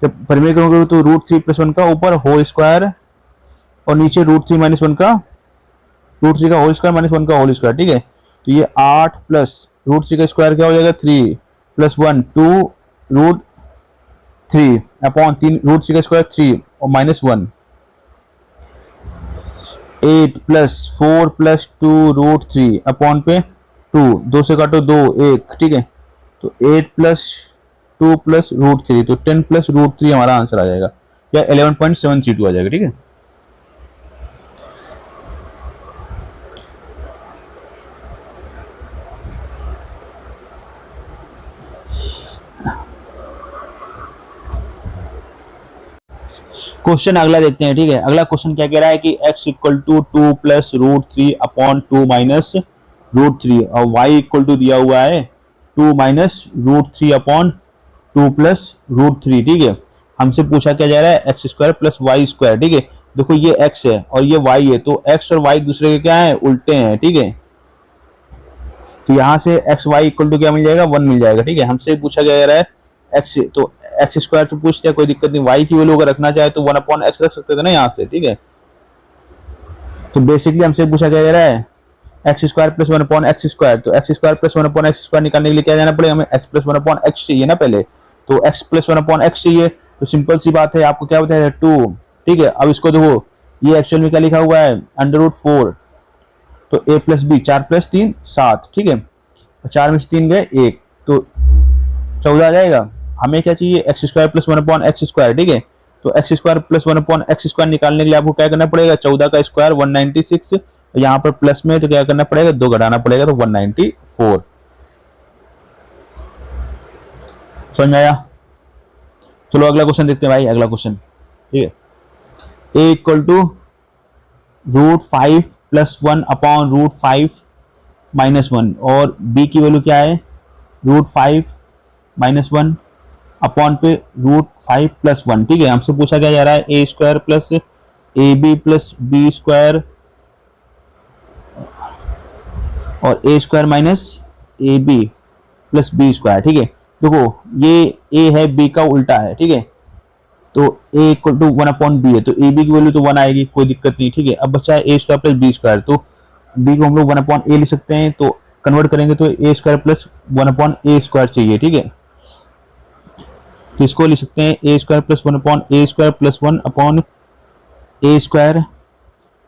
जब परिमेयकरण करो तो √3 प्लस 1 का ऊपर होल स्क्वायर और नीचे √3 माइनस 1 का, √3 का होल स्क्वायर माइनस 1 का होल स्क्वायर, ठीक है। तो ये 8 प्लस √3 का स्क्वायर क्या हो जाएगा 3 प्लस 1 2√3 अपॉन 3 √3 का स्क्वायर 3 और माइनस 1, 8 प्लस 4 प्लस 2√3 अपॉन पे 2, 2 से काटो 2 1, ठीक है, तो 8 प्लस 2 प्लस √3, तो 10 प्लस √3 हमारा आंसर आ जाएगा, या 11.732 आ जाएगा, ठीक है। क्वेश्चन अगला देखते हैं, ठीक है। अगला क्वेश्चन क्या कह रहा है कि x equal to 2 plus √3 upon 2 minus √3 और y इक्वल टू दिया हुआ है 2 माइनस √3 अपॉन 2 प्लस √3, ठीक है। हमसे पूछा क्या जा रहा है x square plus Y square, ठीक है। देखो ये x है और ये y है, तो x और y एक दूसरे के क्या है, उल्टे हैं, ठीक है। तो यहाँ से एक्स वाई इक्वल टू क्या मिल जाएगा 1 मिल जाएगा, ठीक है। हमसे पूछा क्या जा रहा है x, तो एक्स स्क्वायर तो पूछते हैं कोई दिक्कत नहीं, y की वैल्यू अगर रखना चाहे तो 1/x रख सकते थे ना यहाँ से, ठीक है। तो बेसिकली हमसे पूछा क्या जा रहा है x square plus 1/x square, तो x square plus 1/x square निकालने के लिए क्या जाना पड़ेगा हमें, x प्लस 1/x चाहिए ना पहले, तो x प्लस 1/x चाहिए, तो सिंपल सी बात है आपको क्या बताया 2, ठीक है। अब इसको देखो ये एक्चुअल में क्या लिखा हुआ है √4, तो a प्लस बी 4 प्लस 3 7, ठीक है, 4 में से 3 गए 1, तो 14 आ जाएगा। हमें क्या चाहिए x square plus 1/x square, ठीक है। तो x square plus 1/x square निकालने के लिए आपको क्या करना पड़ेगा 14 का स्क्वायर 196, यहाँ पर प्लस में तो क्या करना पड़ेगा 2 घटाना पड़ेगा, तो 194। समझ में आया। चलो अगला क्वेश्चन देखते हैं भाई, अगला क्वेश्चन, ठीक है। a इक्वल टू √5 +1 अपॉन √5 -1, और b की वैल्यू क्या है √5 -1 अपॉन पे √5 + 1। ठीक है, हमसे पूछा क्या जा रहा है a² plus ab plus B square और a² minus A B plus B square. ठीक है, देखो ये a है b का उल्टा है। ठीक है, तो a इक्वल टू 1/b है, तो ए बी की वैल्यू तो 1 आएगी, कोई दिक्कत नहीं। ठीक है, अब बचा है a² प्लस बी स्क्वायर, तो b को हम लोग 1/a लिख सकते हैं, तो कन्वर्ट करेंगे तो a² प्लस 1/a² चाहिए। ठीक है, तो इसको लिख सकते हैं a² plus 1/a² plus 1/a²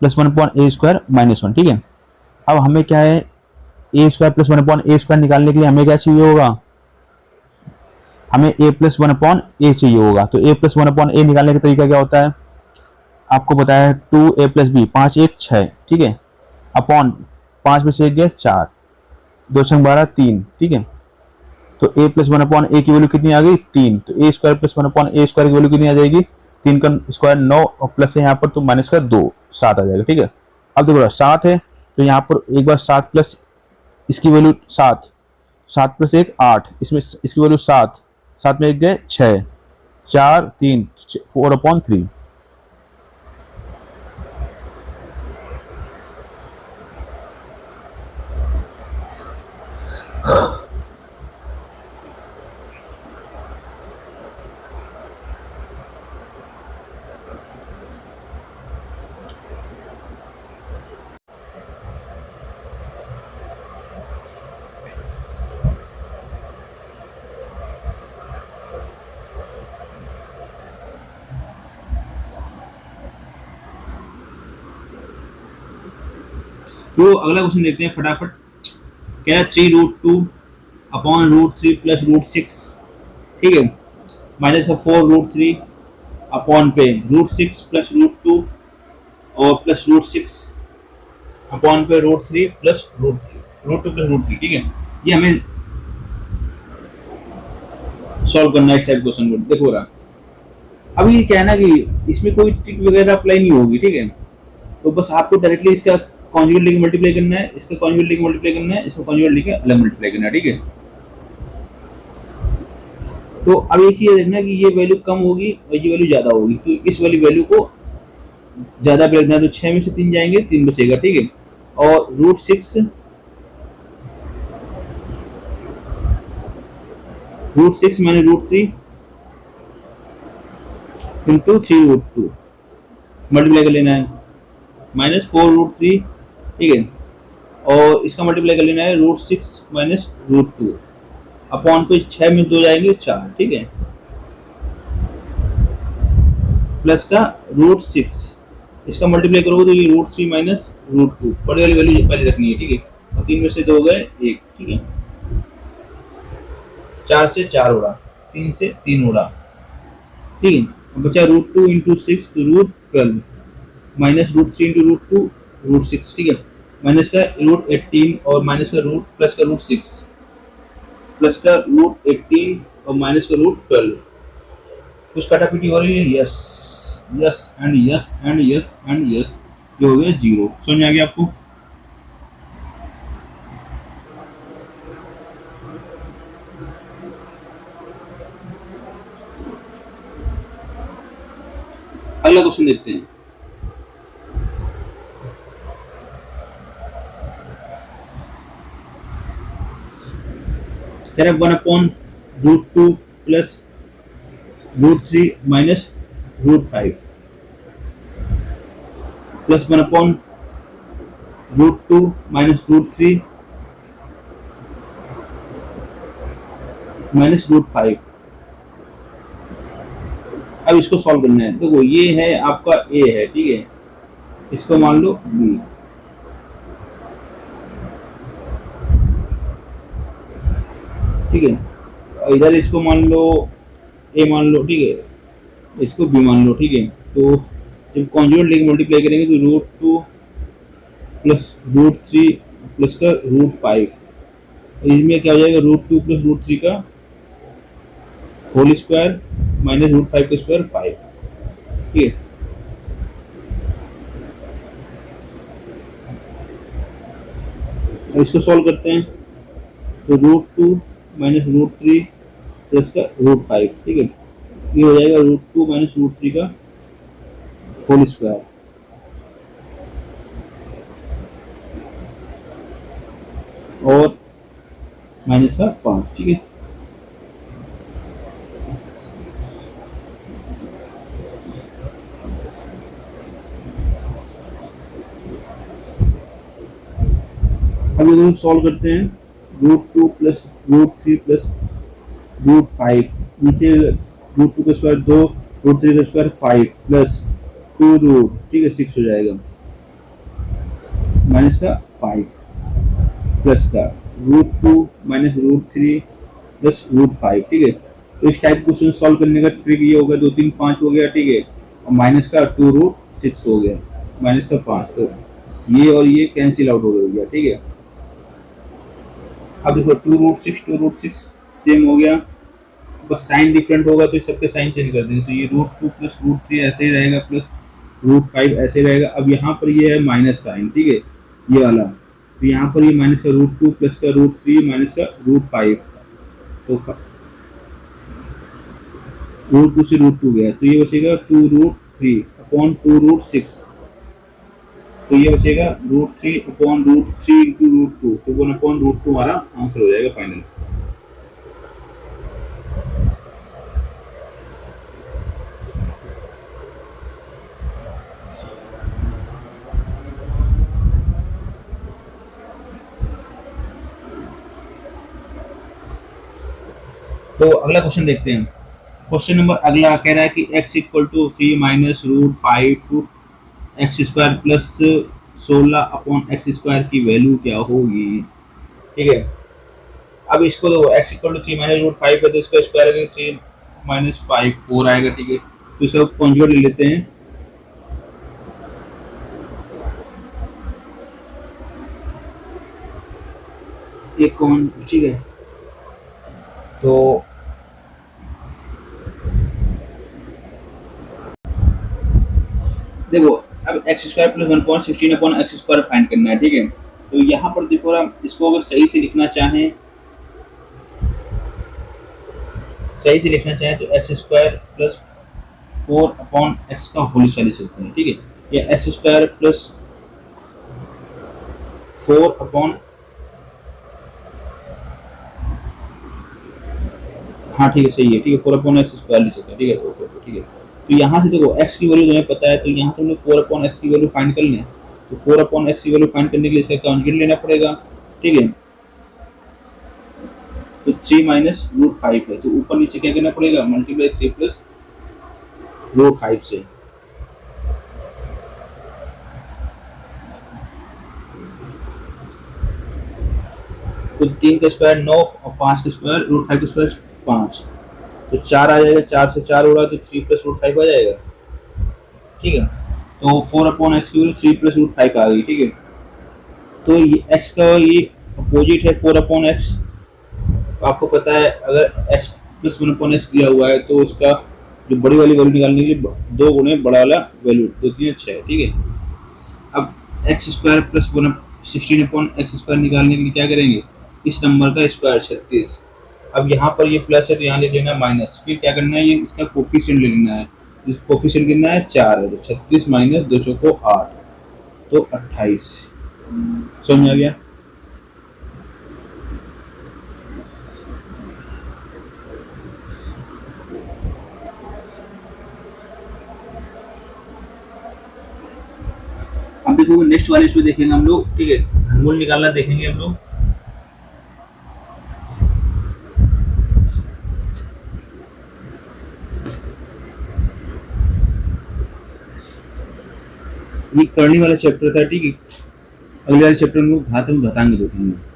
plus 1/a² minus 1। ठीक है, अब हमें क्या है a² प्लस 1/a² निकालने के लिए हमें क्या चाहिए होगा, हमें a प्लस 1/a चाहिए होगा। तो a प्लस 1/a निकालने का तरीका क्या होता है, आपको पता है 2a प्लस b, 5 1 6। ठीक है, अपॉन 5 में से 1 गया 4, 2 6 12 3। ठीक है, तो a प्लस 1/a की वैल्यू कितनी आ गई 3, तो a² प्लस 1/a² की वैल्यू कितनी आ जाएगी 3 का स्क्वायर 9, और प्लस है यहाँ पर तो माइनस का 2 7 आ जाएगा। ठीक है, अब देखो 7 है, तो यहाँ पर एक बार 7 प्लस इसकी वैल्यू 7, 7 प्लस 1 8, इसमें इसकी वैल्यू 7, 7 में 1 गए 6, 4 3 4/3। तो अगला क्वेश्चन देखते हैं फटाफट। क्या है 3√2 अपॉन √3 प्लस √6। ठीक है, माइनस का 4√3 अपॉन पे √6 प्लस √2 और प्लस √6 अपॉन पे √3 प्लस √2 प्लस √3। ठीक है, ये हमें सॉल्व करना है इस टाइप क्वेश्चन को। देखो रहा अभी ये क्या है ना कि इसमें कोई ट्रिक वगैरह अप्लाई नहीं होगी। ठीक है, तो बस आपको डायरेक्टली इसका कॉन्जुगेट लेके मल्टीप्लाई करना है, इसका कॉन्जुगेट लेके मल्टीप्लाई करना है, इसको कॉन्जुगेट लेके अलग मल्टीप्लाई करना है। ठीक है, तो अब एक चीज देखना कि ये वैल्यू कम होगी और ये वैल्यू ज्यादा होगी, तो इस वाली वैल्यू को ज्यादा पे रखना है, तो 6 में से 3 जाएंगे 3 बचेगा। ठीक है, और √6 माइनस √3 इंटू 3√2 मल्टीप्लाई कर लेना है, माइनस 4√3। ठीक है, और इसका मल्टीप्लाई कर लेना है √6 माइनस √2 अपॉन पे 6 में 2 जाएंगे 4। ठीक है, प्लस का √6, इसका मल्टीप्लाई करोगे तो ये √3 माइनस √2, बड़ी वाली वैल्यू पहले रखनी है। ठीक है, और 3 में से 2 गए 1। ठीक है, 4 से 4 उड़ा, 3 से 3 उड़ा। ठीक है, बचा √2 इंटू 6 तो √12 माइनस √3 इंटू √2 √6। ठीक है, माइनस का √18 और माइनस का प्लस का √6 प्लस का √18 और माइनस का √12। कुछ काटापीटी हो रही है, yes yes and yes and yes and yes, जो हो गया 0। समझ आ गया आपको। अगला क्वेश्चन देखते हैं। कह रहा है 1/√2 plus √3 minus √5 plus 1/√2 minus √3 minus √5। अब इसको सॉल्व करना है। देखो ये है आपका a है। ठीक है, इसको मान लो b। ठीक है, इधर इसको मान लो a मान लो। ठीक है, इसको b मान लो। ठीक है, तो जब कॉन्जुगेट लेके मल्टीप्लाई करेंगे तो √2 प्लस √3 प्लस का √5, इसमें क्या हो जाएगा √2 प्लस √3 का होल स्क्वायर माइनस √5 का स्क्वायर 5। ठीक है, अब इसको सॉल्व करते हैं, तो √2 माइनस √3 प्लस का √5, ठीक है, ये हो जाएगा √2 माइनस √3 का होल स्क्वायर और माइनस का 5, ठीक है। अब इसको सॉल्व करते हैं, √2 प्लस √3 प्लस √5, नीचे √2 का स्क्वायर 2, √3 का स्क्वायर 5 प्लस 2 रूट, ठीक है, 6 हो जाएगा, माइनस का 5 प्लस का √2 माइनस √3 प्लस √5, ठीक है। तो इस टाइप क्वेश्चन सॉल्व करने का ट्रिक ये होगा, 2 3 5 हो गया, ठीक है, और माइनस का 2√6 हो गया, माइनस का 5, तो ये और ये कैंसिल आउट हो गया, ठीक है। अब देखो 2√6 सेम हो गया, बस साइन डिफरेंट होगा तो इस सबके साइन चेंज कर देंगे, तो ये √2 प्लस √3 ऐसे ही रहेगा, प्लस √5 ऐसे ही रहेगा। अब यहाँ पर ये है माइनस साइन, ठीक है, ये वाला, तो यहाँ पर ये माइनस का √2 प्लस का √3 माइनस का √5, तो √2 से √2 गया, तो ये बचेगा 2√3 अपॉन 2√6, तो ये बचेगा √3 अपॉन √3 इंटू √2, तो 1 अपॉन √2 हमारा आंसर हो जाएगा फाइनल। तो अगला क्वेश्चन देखते हैं। क्वेश्चन नंबर अगला कह रहा है कि x equal to 3 minus √5 X square plus 16 upon X square की वैल्यू क्या होगी, ठीक है। अब इसको देखो, x इक्वल टू 3 माइनस √5 है तो इसका स्क्वायर है 3 माइनस 5 4 आएगा, ठीक है। तो इसको कॉन्जुगेट ले लेते हैं, एक कॉमन, ठीक है। तो देखो, अब x square plus 1.16 upon X square find करना है, ठीक है। तो यहाँ पर देखो, हम इसको अगर सही से लिखना चाहें तो x square plus 4 upon x का होल स्क्वायर लिख सकते हैं, ठीक है, या एक्स स्क्वायर प्लस 4 अपॉन, हाँ ठीक है, सही है, ठीक है, 4 अपॉन एक्स स्क्वायर लिख सकते हैं, ठीक है, ठीक है। तो यहाँ से देखो x की वैल्यू तुम्हें पता है, तो यहाँ तुमने 4 अपॉन एक्स की वैल्यू फाइंड करनी है, तो 4 अपॉन एक्स की वैल्यू फाइंड करने के लिए इसका कॉन्जुगेट लेना पड़ेगा, ठीक है। तो 3 माइनस √5 है, तो ऊपर नीचे क्या करना पड़ेगा, मल्टीप्लाई 3 प्लस √5 से, तो 3 का स्क्वायर 9 और 5 का स्क्वायर √5 का स्क्वायर 5, तो 4 आ जाएगा, 4 से 4 हो रहा है तो 3 प्लस √5 आ जाएगा, ठीक है। तो 4 अपॉन एक्स की वैल्यू 3 प्लस √5 आ गई, ठीक है। तो ये x का ये अपोजिट है 4 अपॉन एक्स, तो आपको पता है अगर x प्लस 1 अपॉन एक्स दिया हुआ है तो उसका जो बड़ी वाली वैल्यू निकालने के लिए 2 गुणे बड़ा वाला वैल्यू 2 3 6, ठीक है। अब x square plus 16 upon X square निकालने के लिए क्या करेंगे, इस नंबर का स्क्वायर 36, अब यहाँ पर ये प्लस है तो यहाँ ले लेना माइनस, फिर क्या करना है, ये इसका कोफिशिएंट ले लेना है, इस कोफिशिएंट कितना है 4 है, तो 36 माइनस 2 को 8, तो 28, समझ आ गया। अब देखो नेक्स्ट वाले इसमें देखेंगे हम लोग, ठीक है, घनमूल निकालना देखेंगे हम लोग। ये करनी वाला चैप्टर था, ठीक है, अगले वाले चैप्टर में घात हम बताएंगे, देखेंगे।